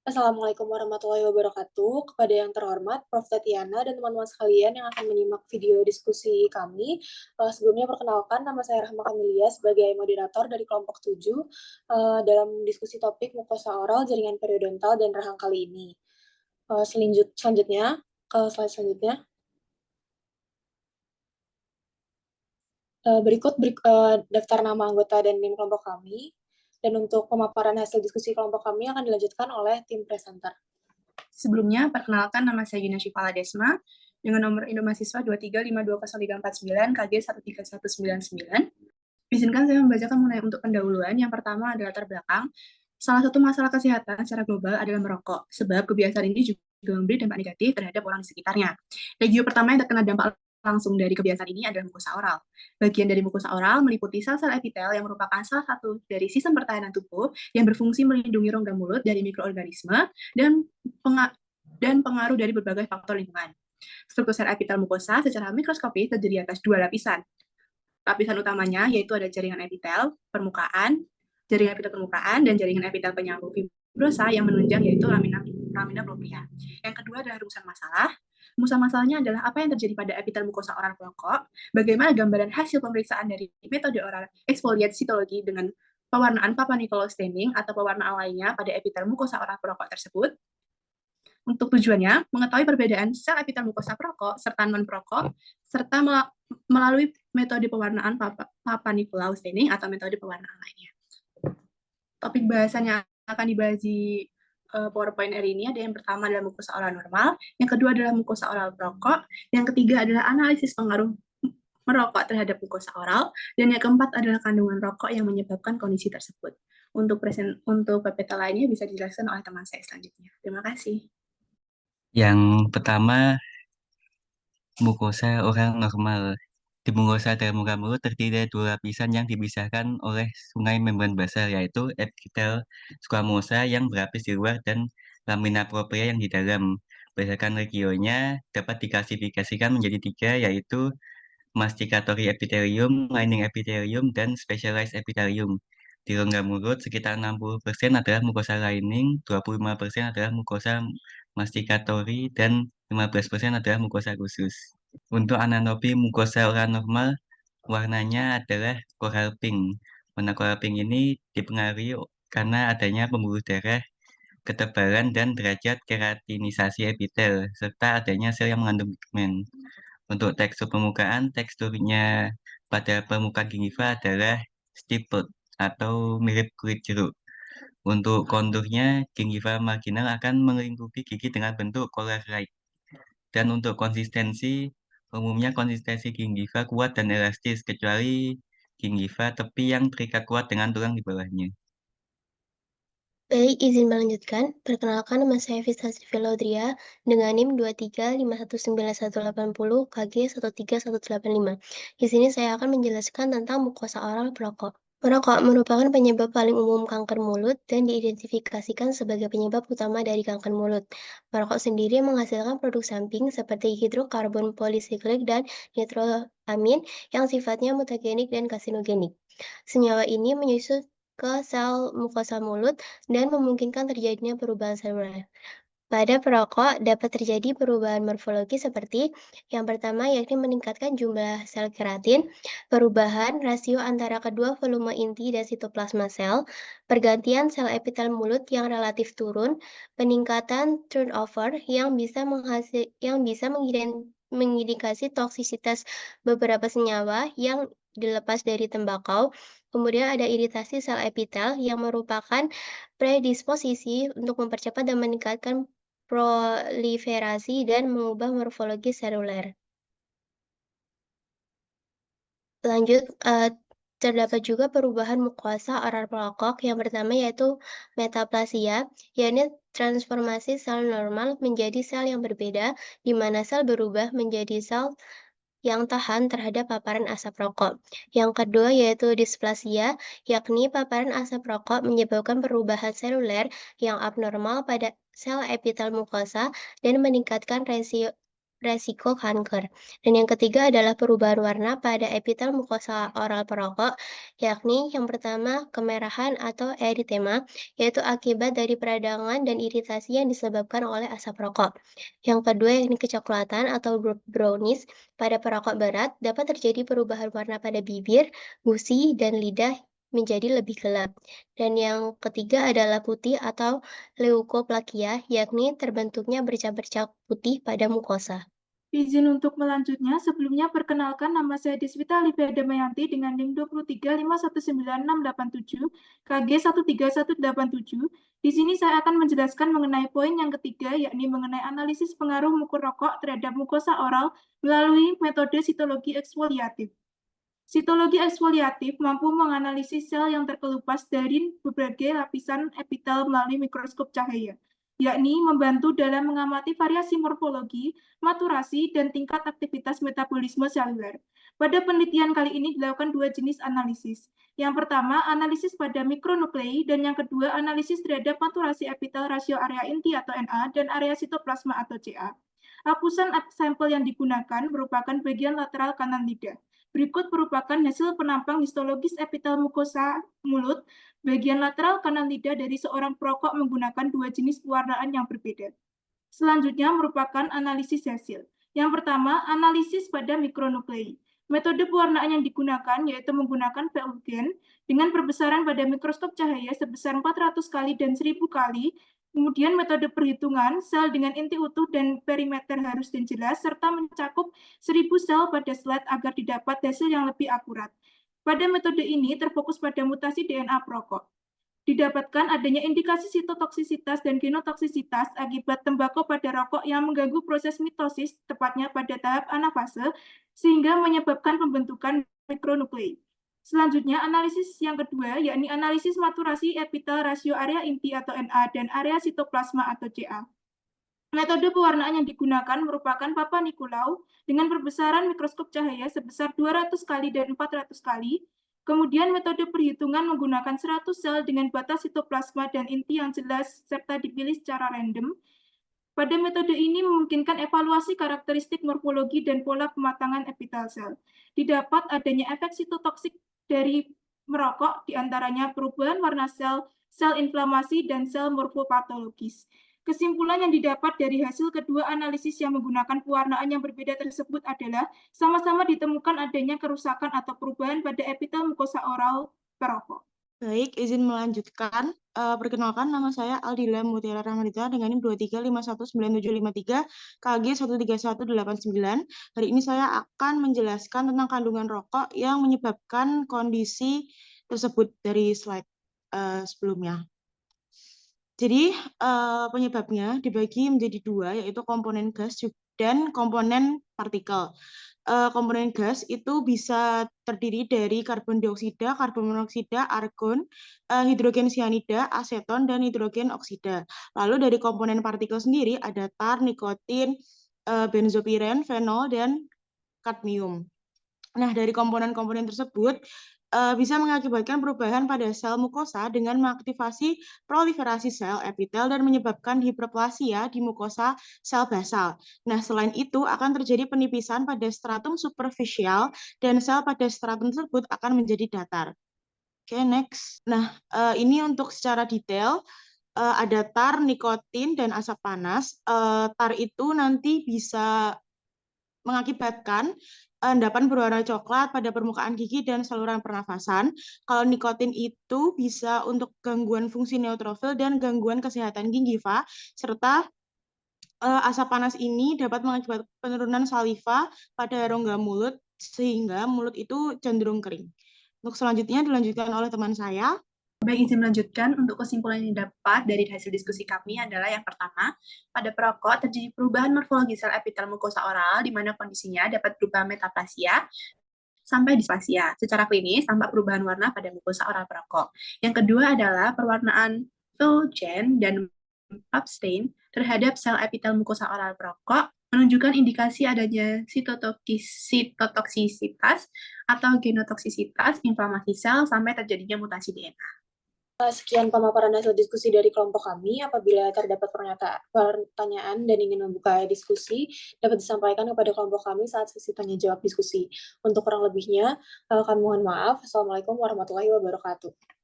Assalamualaikum warahmatullahi wabarakatuh. Kepada yang terhormat, Prof. Tatiana dan teman-teman sekalian yang akan menyimak video diskusi kami. Sebelumnya perkenalkan, nama saya Rahma Kamilia sebagai moderator dari kelompok 7 dalam diskusi topik mukosa oral, jaringan periodontal, dan rahang kali ini. Selanjutnya, ke slide selanjutnya. Berikut daftar nama anggota dan NIM kelompok kami. Dan untuk pemaparan hasil diskusi kelompok kami akan dilanjutkan oleh tim presenter. Sebelumnya, perkenalkan nama saya Gina Syifa Desma dengan nomor Indo Mahasiswa 23520349 KG 13199. Izinkan saya membacakan mengenai untuk pendahuluan. Yang pertama adalah latar belakang. Salah satu masalah kesehatan secara global adalah merokok, sebab kebiasaan ini juga memberi dampak negatif terhadap orang di sekitarnya. Regio pertama yang terkena dampak langsung dari kebiasaan ini adalah mukosa oral. Bagian dari mukosa oral meliputi sel-sel epitel yang merupakan salah satu dari sistem pertahanan tubuh yang berfungsi melindungi rongga mulut dari mikroorganisme dan pengaruh dari berbagai faktor lingkungan. Struktur sel epitel mukosa secara mikroskopis terdiri atas dua lapisan. Lapisan utamanya yaitu ada jaringan epitel permukaan, dan jaringan epitel penyambung fibrosa yang menunjang yaitu lamina propria. Yang kedua adalah rumusan masalah. Rumusan masalahnya adalah apa yang terjadi pada epitel mukosa oral perokok, bagaimana gambaran hasil pemeriksaan dari metode oral exfoliate cytology dengan pewarnaan Papa Nicolau staining atau pewarnaan lainnya pada epitel mukosa oral perokok tersebut. Untuk tujuannya, mengetahui perbedaan sel epitel mukosa perokok serta non-perokok, serta melalui metode pewarnaan Papa Nicolau staining atau metode pewarnaan lainnya. Topik bahasan yang akan dibahas di PowerPoint hari ini ada yang pertama adalah mukosa oral normal, yang kedua adalah mukosa oral perokok, yang ketiga adalah analisis pengaruh merokok terhadap mukosa oral, dan yang keempat adalah kandungan rokok yang menyebabkan kondisi tersebut. Untuk PPT lainnya bisa dijelaskan oleh teman saya selanjutnya. Terima kasih. Yang pertama, mukosa oral normal. Di mukosa dalam rongga mulut terdiri dari dua lapisan yang dipisahkan oleh sungai membran basal, yaitu epitel squamosa yang berlapis di luar dan lamina propria yang di dalam. Berdasarkan regionnya dapat diklasifikasikan menjadi tiga, yaitu masticatory epithelium, lining epithelium, dan specialized epithelium. Di rongga mulut, sekitar 60% adalah mukosa lining, 25% adalah mukosa masticatory, dan 15% adalah mukosa khusus. Untuk anatomi mukosa oral normal, warnanya adalah coral pink. Warna coral pink ini dipengaruhi karena adanya pembuluh darah, ketebalan dan derajat keratinisasi epitel, serta adanya sel yang mengandung pigmen. Untuk tekstur permukaan, teksturnya pada permukaan gingiva adalah stippled atau mirip kulit jeruk. Untuk konturnya, gingiva marginal akan melingkupi gigi dengan bentuk collar right. Dan untuk konsistensi, umumnya konsistensi gingiva kuat dan elastis, kecuali gingiva tepi yang terikat kuat dengan tulang di bawahnya. Baik, izin melanjutkan. Perkenalkan, nama saya Fitri Velodria dengan NIM 235191880 KG 13185. Di sini saya akan menjelaskan tentang mukosa oral perokok. Merokok merupakan penyebab paling umum kanker mulut dan diidentifikasikan sebagai penyebab utama dari kanker mulut. Merokok sendiri menghasilkan produk samping seperti hidrokarbon polisiklik dan nitroamin yang sifatnya mutagenik dan karsinogenik. Senyawa ini menyusup ke sel mukosa mulut dan memungkinkan terjadinya perubahan seluler. Pada perokok dapat terjadi perubahan morfologi seperti yang pertama yakni meningkatkan jumlah sel keratin, perubahan rasio antara kedua volume inti dan sitoplasma sel, pergantian sel epitel mulut yang relatif turun, peningkatan turnover yang bisa mengindikasi toksisitas beberapa senyawa yang dilepas dari tembakau. Kemudian ada iritasi sel epitel yang merupakan predisposisi untuk mempercepat dan meningkatkan proliferasi dan mengubah morfologi seluler. Lanjut, terdapat juga perubahan mukosa oral perokok. Yang pertama yaitu metaplasia, yakni transformasi sel normal menjadi sel yang berbeda, di mana sel berubah menjadi sel yang tahan terhadap paparan asap rokok. Yang kedua yaitu displasia, yakni paparan asap rokok menyebabkan perubahan seluler yang abnormal pada sel epitel mukosa dan meningkatkan resiko kanker. Dan yang ketiga adalah perubahan warna pada epitel mukosa oral perokok, yakni yang pertama kemerahan atau eritema, yaitu akibat dari peradangan dan iritasi yang disebabkan oleh asap rokok. Yang kedua yakni kecoklatan atau brownies pada perokok berat dapat terjadi perubahan warna pada bibir, gusi, dan lidah menjadi lebih gelap. Dan yang ketiga adalah putih atau leukoplakia, yakni terbentuknya bercak-bercak putih pada mukosa. Izin untuk melanjutnya, sebelumnya perkenalkan nama saya Deswita Livia Damayanti dengan NIM 235199687, KG 131187. Di sini saya akan menjelaskan mengenai poin yang ketiga, yakni mengenai analisis pengaruh mukur rokok terhadap mukosa oral melalui metode sitologi eksfoliatif. Sitologi eksfoliatif mampu menganalisis sel yang terkelupas dari berbagai lapisan epitel melalui mikroskop cahaya, yakni membantu dalam mengamati variasi morfologi, maturasi, dan tingkat aktivitas metabolisme seluler. Pada penelitian kali ini dilakukan dua jenis analisis. Yang pertama, analisis pada mikronuklei, dan yang kedua, analisis terhadap maturasi epitel rasio area inti atau NA dan area sitoplasma atau CA. Hapusan sampel yang digunakan merupakan bagian lateral kanan lidah. Berikut merupakan hasil penampang histologis epitel mukosa mulut bagian lateral kanan lidah dari seorang perokok menggunakan dua jenis pewarnaan yang berbeda. Selanjutnya merupakan analisis hasil. Yang pertama, analisis pada mikronuklei. Metode pewarnaan yang digunakan yaitu menggunakan Fulgen dengan perbesaran pada mikroskop cahaya sebesar 400 kali dan 1000 kali. Kemudian metode perhitungan sel dengan inti utuh dan perimeter halus dan jelas, serta mencakup 1000 sel pada slide agar didapat hasil yang lebih akurat. Pada metode ini terfokus pada mutasi DNA perokok. Didapatkan adanya indikasi sitotoksisitas dan genotoksisitas akibat tembakau pada rokok yang mengganggu proses mitosis, tepatnya pada tahap anafase, sehingga menyebabkan pembentukan mikronuklei. Selanjutnya, analisis yang kedua, yakni analisis maturasi epitel rasio area inti atau NA dan area sitoplasma atau CA. Metode pewarnaan yang digunakan merupakan Papa Nicolau dengan perbesaran mikroskop cahaya sebesar 200 kali dan 400 kali. Kemudian metode perhitungan menggunakan 100 sel dengan batas sitoplasma dan inti yang jelas serta dipilih secara random. Pada metode ini memungkinkan evaluasi karakteristik morfologi dan pola pematangan epitel sel. Didapat adanya efek sitotoksik dari merokok, diantaranya perubahan warna sel, sel inflamasi, dan sel morfopatologis. Kesimpulan yang didapat dari hasil kedua analisis yang menggunakan pewarnaan yang berbeda tersebut adalah sama-sama ditemukan adanya kerusakan atau perubahan pada epitel mukosa oral perokok. Baik, izin melanjutkan. Perkenalkan, nama saya Aldila Mutiara Rahmanita dengan NIM 235199753 KG 131189. Hari ini saya akan menjelaskan tentang kandungan rokok yang menyebabkan kondisi tersebut dari slide sebelumnya. Jadi penyebabnya dibagi menjadi dua, yaitu komponen gas dan komponen partikel. Komponen gas itu bisa terdiri dari karbon dioksida, karbon monoksida, argon, hidrogen cyanida, aseton, dan hidrogen oksida. Lalu dari komponen partikel sendiri ada tar, nikotin, benzopiren, fenol, dan kadmium. Nah, dari komponen-komponen tersebut bisa mengakibatkan perubahan pada sel mukosa dengan mengaktifasi proliferasi sel epitel dan menyebabkan hiperplasia di mukosa sel basal. Nah, selain itu akan terjadi penipisan pada stratum superficial dan sel pada stratum tersebut akan menjadi datar. Oke, next. Nah, ini untuk secara detail ada tar, nikotin, dan asap panas. Tar itu nanti bisa mengakibatkan endapan berwarna coklat pada permukaan gigi dan saluran pernafasan. Kalau nikotin itu bisa untuk gangguan fungsi neutrofil dan gangguan kesehatan gingiva, serta asap panas ini dapat mengakibatkan penurunan saliva pada rongga mulut sehingga mulut itu cenderung kering. Untuk selanjutnya dilanjutkan oleh teman saya. Baik, izin melanjutkan. Untuk kesimpulan yang didapat dari hasil diskusi kami adalah yang pertama, pada perokok terjadi perubahan morfologi sel epitel mukosa oral, di mana kondisinya dapat berupa metaplasia sampai displasia. Secara klinis, tampak perubahan warna pada mukosa oral perokok. Yang kedua adalah perwarnaan Fulgen dan abstain terhadap sel epitel mukosa oral perokok, menunjukkan indikasi adanya sitotoksisitas atau genotoksisitas, inflamasi sel, sampai terjadinya mutasi DNA. Sekian pemaparan hasil diskusi dari kelompok kami. Apabila terdapat pertanyaan dan ingin membuka diskusi, dapat disampaikan kepada kelompok kami saat sesi tanya jawab diskusi. Untuk kurang lebihnya, kami mohon maaf. Assalamualaikum warahmatullahi wabarakatuh.